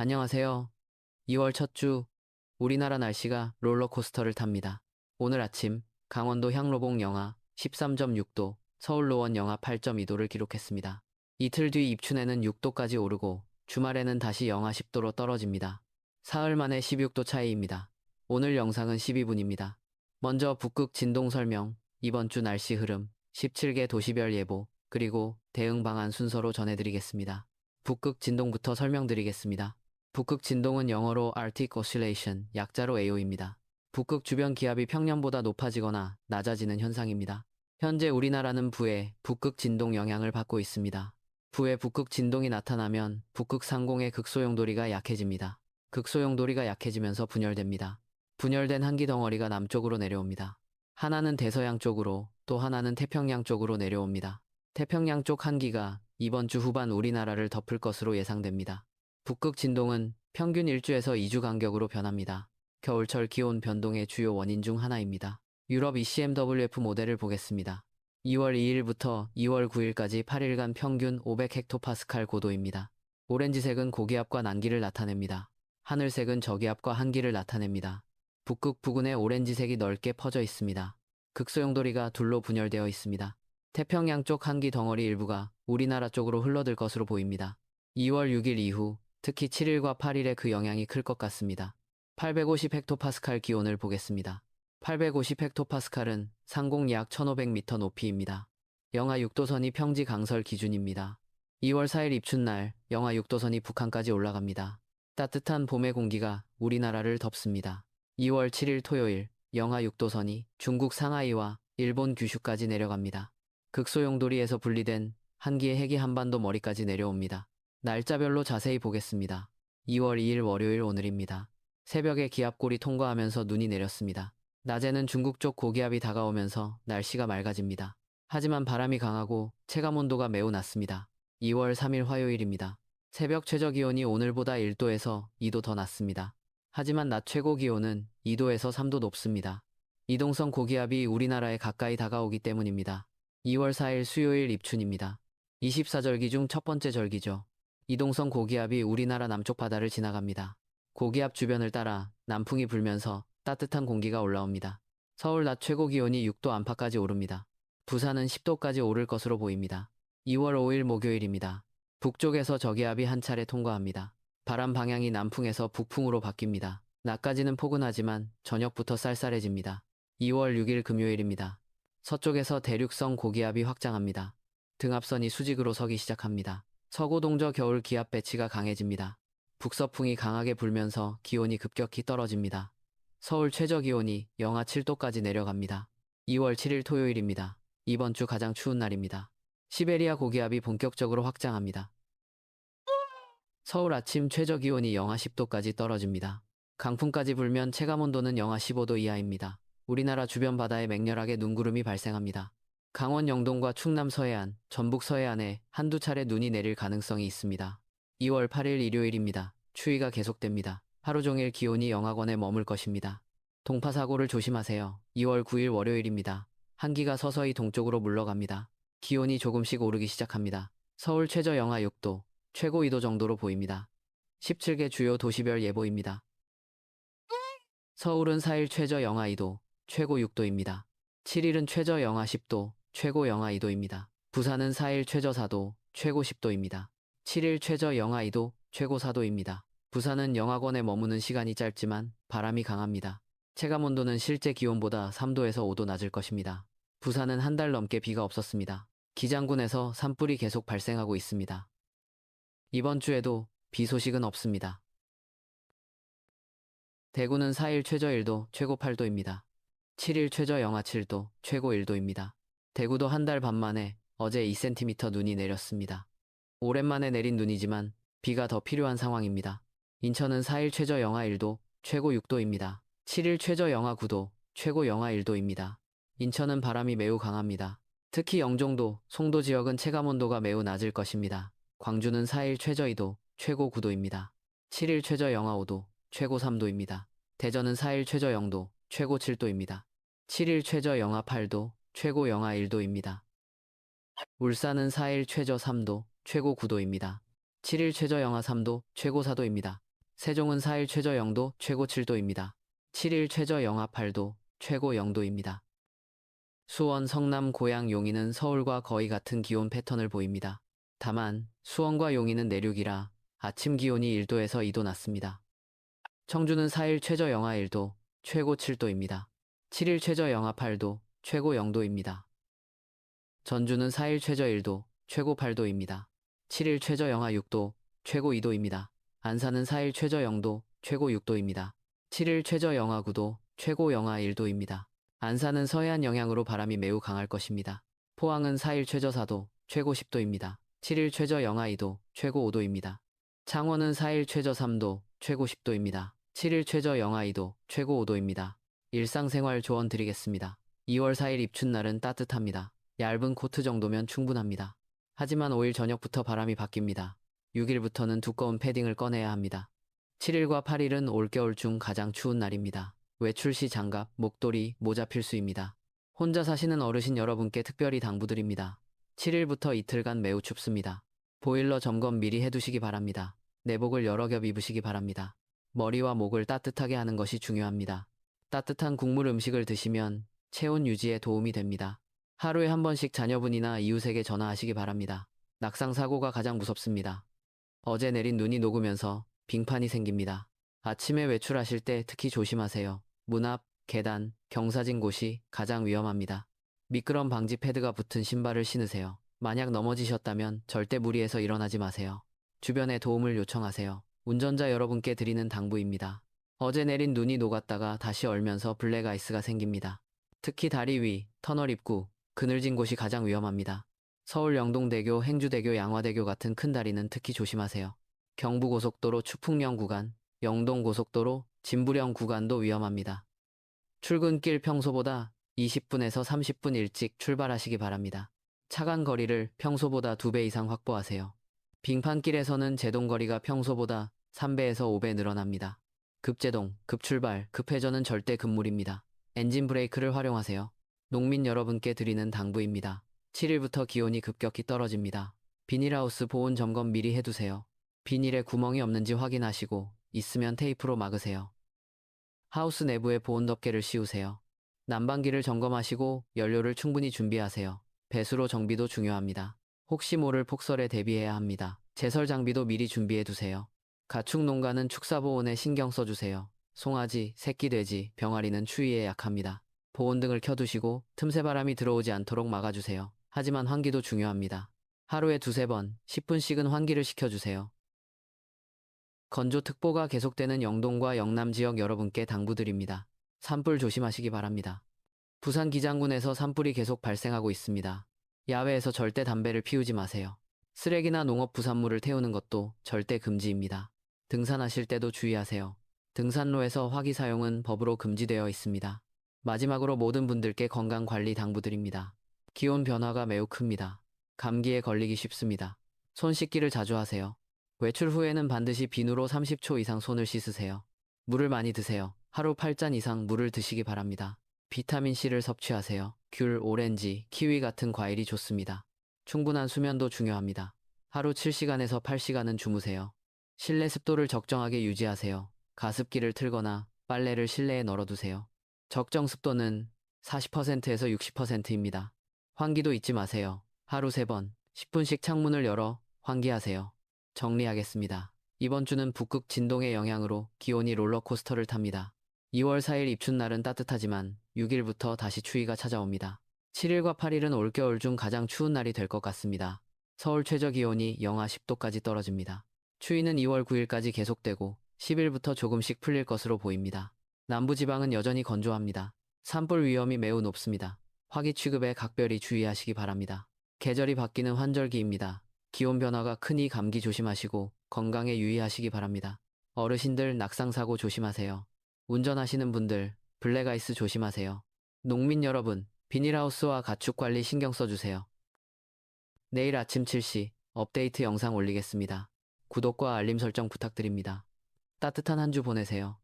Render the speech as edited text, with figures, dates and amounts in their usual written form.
안녕하세요. 2월 첫 주, 우리나라 날씨가 롤러코스터를 탑니다. 오늘 아침, 강원도 향로봉 영하 13.6도, 서울 노원 영하 8.2도를 기록했습니다. 이틀 뒤 입춘에는 6도까지 오르고, 주말에는 다시 영하 10도로 떨어집니다. 사흘 만에 16도 차이입니다. 오늘 영상은 12분입니다. 먼저 북극 진동 설명, 이번 주 날씨 흐름, 17개 도시별 예보, 그리고 대응 방안 순서로 전해드리겠습니다. 북극 진동부터 설명드리겠습니다. 북극 진동은 영어로 Arctic Oscillation, 약자로 AO입니다. 북극 주변 기압이 평년보다 높아지거나 낮아지는 현상입니다. 현재 우리나라는 부의 북극 진동 영향을 받고 있습니다. 부의 북극 진동이 나타나면 북극 상공의 극소용돌이가 약해집니다. 극소용돌이가 약해지면서 분열됩니다. 분열된 한기 덩어리가 남쪽으로 내려옵니다. 하나는 대서양 쪽으로, 또 하나는 태평양 쪽으로 내려옵니다. 태평양 쪽 한기가 이번 주 후반 우리나라를 덮을 것으로 예상됩니다. 북극 진동은 평균 1주에서 2주 간격으로 변합니다. 겨울철 기온 변동의 주요 원인 중 하나입니다. 유럽 ECMWF 모델을 보겠습니다. 2월 2일부터 2월 9일까지 8일간 평균 500헥토파스칼 고도입니다. 오렌지색은 고기압과 난기를 나타냅니다. 하늘색은 저기압과 한기를 나타냅니다. 북극 부근에 오렌지색이 넓게 퍼져 있습니다. 극소용돌이가 둘로 분열되어 있습니다. 태평양 쪽 한기 덩어리 일부가 우리나라 쪽으로 흘러들 것으로 보입니다. 2월 6일 이후 특히 7일과 8일에 그 영향이 클 것 같습니다. 850헥토파스칼 기온을 보겠습니다. 850헥토파스칼은 상공 약 1500m 높이입니다. 영하 6도선이 평지 강설 기준입니다. 2월 4일 입춘날 영하 6도선이 북한까지 올라갑니다. 따뜻한 봄의 공기가 우리나라를 덮습니다. 2월 7일 토요일 영하 6도선이 중국 상하이와 일본 규슈까지 내려갑니다. 극소용돌이에서 분리된 한기의 핵이 한반도 머리까지 내려옵니다. 날짜별로 자세히 보겠습니다. 2월 2일 월요일 오늘입니다. 새벽에 기압골이 통과하면서 눈이 내렸습니다. 낮에는 중국 쪽 고기압이 다가오면서 날씨가 맑아집니다. 하지만 바람이 강하고 체감온도가 매우 낮습니다. 2월 3일 화요일입니다. 새벽 최저기온이 오늘보다 1도에서 2도 더 낮습니다. 하지만 낮 최고 기온은 2도에서 3도 높습니다. 이동성 고기압이 우리나라에 가까이 다가오기 때문입니다. 2월 4일 수요일 입춘입니다. 24절기 중 첫 번째 절기죠. 이동성 고기압이 우리나라 남쪽 바다를 지나갑니다. 고기압 주변을 따라 남풍이 불면서 따뜻한 공기가 올라옵니다. 서울 낮 최고 기온이 6도 안팎까지 오릅니다. 부산은 10도까지 오를 것으로 보입니다. 2월 5일 목요일입니다. 북쪽에서 저기압이 한 차례 통과합니다. 바람 방향이 남풍에서 북풍으로 바뀝니다. 낮까지는 포근하지만 저녁부터 쌀쌀해집니다. 2월 6일 금요일입니다. 서쪽에서 대륙성 고기압이 확장합니다. 등압선이 수직으로 서기 시작합니다. 서구 동저 겨울 기압 배치가 강해집니다. 북서풍이 강하게 불면서 기온이 급격히 떨어집니다. 서울 최저기온이 영하 7도까지 내려갑니다. 2월 7일 토요일입니다. 이번 주 가장 추운 날입니다. 시베리아 고기압이 본격적으로 확장합니다. 서울 아침 최저기온이 영하 10도까지 떨어집니다. 강풍까지 불면 체감온도는 영하 15도 이하입니다. 우리나라 주변 바다에 맹렬하게 눈구름이 발생합니다. 강원 영동과 충남 서해안, 전북 서해안에 한두 차례 눈이 내릴 가능성이 있습니다. 2월 8일 일요일입니다. 추위가 계속됩니다. 하루 종일 기온이 영하권에 머물 것입니다. 동파 사고를 조심하세요. 2월 9일 월요일입니다. 한기가 서서히 동쪽으로 물러갑니다. 기온이 조금씩 오르기 시작합니다. 서울 최저 영하 6도, 최고 2도 정도로 보입니다. 17개 주요 도시별 예보입니다. 서울은 4일 최저 영하 2도, 최고 6도입니다. 7일은 최저 영하 10도, 최고 영하 2도입니다. 부산은 4일 최저 4도, 최고 10도입니다. 7일 최저 영하 2도, 최고 4도입니다. 부산은 영하권에 머무는 시간이 짧지만 바람이 강합니다. 체감온도는 실제 기온보다 3도에서 5도 낮을 것입니다. 부산은 한 달 넘게 비가 없었습니다. 기장군에서 산불이 계속 발생하고 있습니다. 이번 주에도 비 소식은 없습니다. 대구는 4일 최저 1도, 최고 8도입니다. 7일 최저 영하 7도, 최고 1도입니다. 대구도 한 달 반 만에 어제 2cm 눈이 내렸습니다. 오랜만에 내린 눈이지만 비가 더 필요한 상황입니다. 인천은 4일 최저 영하 1도, 최고 6도입니다. 7일 최저 영하 9도, 최고 영하 1도입니다. 인천은 바람이 매우 강합니다. 특히 영종도, 송도 지역은 체감온도가 매우 낮을 것입니다. 광주는 4일 최저 2도, 최고 9도입니다. 7일 최저 영하 5도, 최고 3도입니다. 대전은 4일 최저 0도, 최고 7도입니다. 7일 최저 영하 8도, 최고 영하 1도입니다. 울산은 4일 최저 3도, 최고 9도입니다. 7일 최저 영하 3도, 최고 4도입니다. 세종은 4일 최저 0도, 최고 7도입니다. 7일 최저 영하 8도, 최고 0도입니다. 수원, 성남, 고양, 용인은 서울과 거의 같은 기온 패턴을 보입니다. 다만 수원과 용인은 내륙이라 아침 기온이 1도에서 2도 낮습니다. 청주는 4일 최저 영하 1도, 최고 7도입니다. 7일 최저 영하 8도, 최고 0도입니다. 전주는 4일 최저 1도, 최고 8도입니다. 7일 최저 영하 6도, 최고 2도입니다. 안산은 4일 최저 0도, 최고 6도입니다. 7일 최저 영하 9도, 최고 영하 1도입니다. 안산은 서해안 영향으로 바람이 매우 강할 것입니다. 포항은 4일 최저 4도, 최고 10도입니다. 7일 최저 영하 2도, 최고 5도입니다. 창원은 4일 최저 3도, 최고 10도입니다. 7일 최저 영하 2도, 최고 5도입니다. 일상생활 조언 드리겠습니다. 2월 4일 입춘날은 따뜻합니다. 얇은 코트 정도면 충분합니다. 하지만 5일 저녁부터 바람이 바뀝니다. 6일부터는 두꺼운 패딩을 꺼내야 합니다. 7일과 8일은 올겨울 중 가장 추운 날입니다. 외출 시 장갑, 목도리, 모자 필수입니다. 혼자 사시는 어르신 여러분께 특별히 당부드립니다. 7일부터 이틀간 매우 춥습니다. 보일러 점검 미리 해두시기 바랍니다. 내복을 여러 겹 입으시기 바랍니다. 머리와 목을 따뜻하게 하는 것이 중요합니다. 따뜻한 국물 음식을 드시면 체온 유지에 도움이 됩니다. 하루에 한 번씩 자녀분이나 이웃에게 전화하시기 바랍니다. 낙상 사고가 가장 무섭습니다. 어제 내린 눈이 녹으면서 빙판이 생깁니다. 아침에 외출하실 때 특히 조심하세요. 문 앞, 계단, 경사진 곳이 가장 위험합니다. 미끄럼 방지 패드가 붙은 신발을 신으세요. 만약 넘어지셨다면 절대 무리해서 일어나지 마세요. 주변에 도움을 요청하세요. 운전자 여러분께 드리는 당부입니다. 어제 내린 눈이 녹았다가 다시 얼면서 블랙아이스가 생깁니다. 특히 다리 위, 터널 입구, 그늘진 곳이 가장 위험합니다. 서울 영동대교, 행주대교, 양화대교 같은 큰 다리는 특히 조심하세요. 경부고속도로 추풍령 구간, 영동고속도로 진부령 구간도 위험합니다. 출근길 평소보다 20분에서 30분 일찍 출발하시기 바랍니다. 차간 거리를 평소보다 2배 이상 확보하세요. 빙판길에서는 제동거리가 평소보다 3배에서 5배 늘어납니다. 급제동, 급출발, 급회전은 절대 금물입니다. 엔진 브레이크를 활용하세요. 농민 여러분께 드리는 당부입니다. 7일부터 기온이 급격히 떨어집니다. 비닐하우스 보온 점검 미리 해두세요. 비닐에 구멍이 없는지 확인하시고 있으면 테이프로 막으세요. 하우스 내부에 보온 덮개를 씌우세요. 난방기를 점검하시고 연료를 충분히 준비하세요. 배수로 정비도 중요합니다. 혹시 모를 폭설에 대비해야 합니다. 제설 장비도 미리 준비해 두세요. 가축 농가는 축사보온에 신경 써주세요. 송아지, 새끼돼지, 병아리는 추위에 약합니다. 보온등을 켜두시고 틈새 바람이 들어오지 않도록 막아주세요. 하지만 환기도 중요합니다. 하루에 2~3번, 10분씩은 환기를 시켜주세요. 건조특보가 계속되는 영동과 영남 지역 여러분께 당부드립니다. 산불 조심하시기 바랍니다. 부산 기장군에서 산불이 계속 발생하고 있습니다. 야외에서 절대 담배를 피우지 마세요. 쓰레기나 농업 부산물을 태우는 것도 절대 금지입니다. 등산하실 때도 주의하세요. 등산로에서 화기 사용은 법으로 금지되어 있습니다. 마지막으로 모든 분들께 건강관리 당부드립니다. 기온 변화가 매우 큽니다. 감기에 걸리기 쉽습니다. 손 씻기를 자주 하세요. 외출 후에는 반드시 비누로 30초 이상 손을 씻으세요. 물을 많이 드세요. 하루 8잔 이상 물을 드시기 바랍니다. 비타민C를 섭취하세요. 귤, 오렌지, 키위 같은 과일이 좋습니다. 충분한 수면도 중요합니다. 하루 7시간에서 8시간은 주무세요. 실내 습도를 적정하게 유지하세요. 가습기를 틀거나 빨래를 실내에 널어두세요. 적정 습도는 40%에서 60%입니다. 환기도 잊지 마세요. 하루 3번, 10분씩 창문을 열어 환기하세요. 정리하겠습니다. 이번 주는 북극 진동의 영향으로 기온이 롤러코스터를 탑니다. 2월 4일 입춘날은 따뜻하지만 6일부터 다시 추위가 찾아옵니다. 7일과 8일은 올겨울 중 가장 추운 날이 될 것 같습니다. 서울 최저 기온이 영하 10도까지 떨어집니다. 추위는 2월 9일까지 계속되고 10일부터 조금씩 풀릴 것으로 보입니다. 남부지방은 여전히 건조합니다. 산불 위험이 매우 높습니다. 화기 취급에 각별히 주의하시기 바랍니다. 계절이 바뀌는 환절기입니다. 기온 변화가 크니 감기 조심하시고 건강에 유의하시기 바랍니다. 어르신들 낙상사고 조심하세요. 운전하시는 분들 블랙아이스 조심하세요. 농민 여러분 비닐하우스와 가축 관리 신경 써주세요. 내일 아침 7시 업데이트 영상 올리겠습니다. 구독과 알림 설정 부탁드립니다. 따뜻한 한 주 보내세요.